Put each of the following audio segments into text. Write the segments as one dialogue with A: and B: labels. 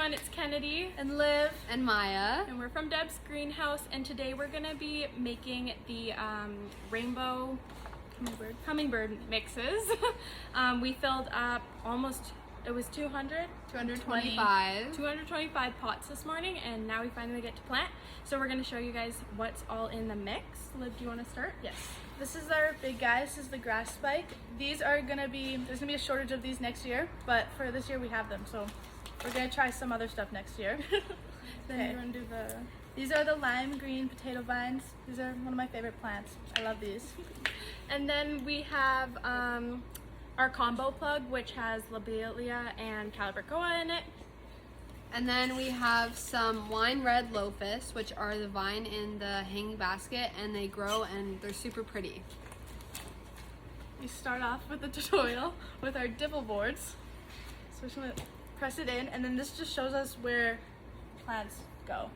A: everyone, it's Kennedy
B: and Liv and Maya,
A: and we're from Deb's greenhouse, and today we're gonna be making the Rainbow Hummingbird mixes. We filled up almost, it was 225 pots this morning, and now we finally get to plant. So we're gonna show you guys what's all in the mix. Liv, do you want to start?
C: Yes. This is our big guy. This is the grass spike. These are gonna be, there's gonna be a shortage of these next year, but for this year we have them. So we're gonna try some other stuff next year.
A: Then you want to do
C: These are the lime green potato vines. These are one of my favorite plants. I love these.
A: And then we have our combo plug, which has lobelia and Calibrachoa in it.
B: and then we have some wine Red Lofos, which are the vine in the hanging basket, and they grow and they're super pretty.
C: We start off with the tutorial with our Dibble boards. So we're just gonna press it in, and then this just shows us where plants go.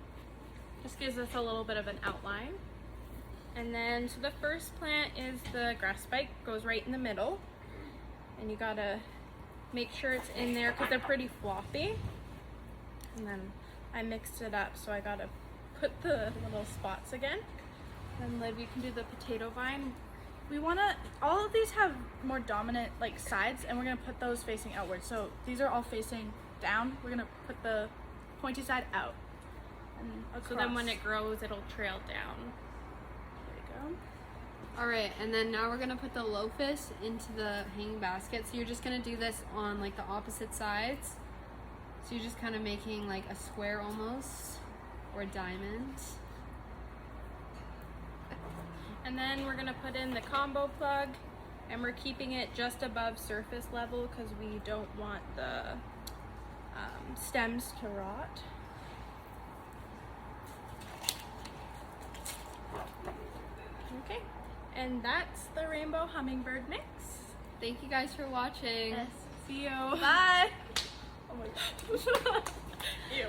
A: Just gives us a little bit of an outline. And then, so the first plant is the grass spike, goes right in the middle. And you gotta make sure it's in there because they're pretty floppy. And then I mixed it up, so I gotta put the little spots again. Then Liv, you can do the potato vine.
C: We wanna, all of these have more dominant like sides, and we're gonna put those facing outward. So these are all facing down. We're gonna put the pointy side out. And
A: So then when it grows, it'll trail down.
C: There you go.
B: All right, and then now we're gonna put the Lofos into the hanging basket. So you're just gonna do this on like the opposite sides. So you're just kind of making like a square almost, or a diamond.
A: And then we're gonna put in the combo plug, and we're keeping it just above surface level because we don't want the stems to rot. Okay, and that's the Rainbow Hummingbird mix.
B: Thank you guys for watching.
C: Yes.
A: See you.
C: Bye. Oh my god.
A: Ew.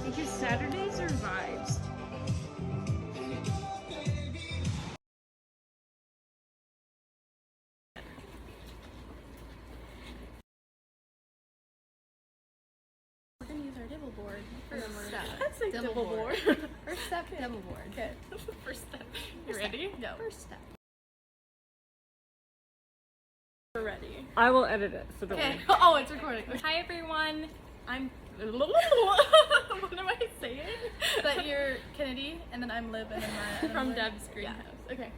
D: Because Saturdays are vibes.
A: We're gonna use our Dibble board.
B: First step.
C: That's like
B: Dibble
C: Dibble
B: board.
C: board.
B: First step, Dibble board.
C: Okay.
A: First step. You ready?
C: No.
B: First step.
A: We're ready.
D: I will edit it, so don't
C: Okay.
D: worry.
C: Oh, it's recording.
A: Hi everyone. I'm. What am I saying?
C: But you're Kennedy, and then I'm Liv, and then Maya. and then
A: From
C: Liv.
A: Deb's
C: Yeah.
A: greenhouse. Okay.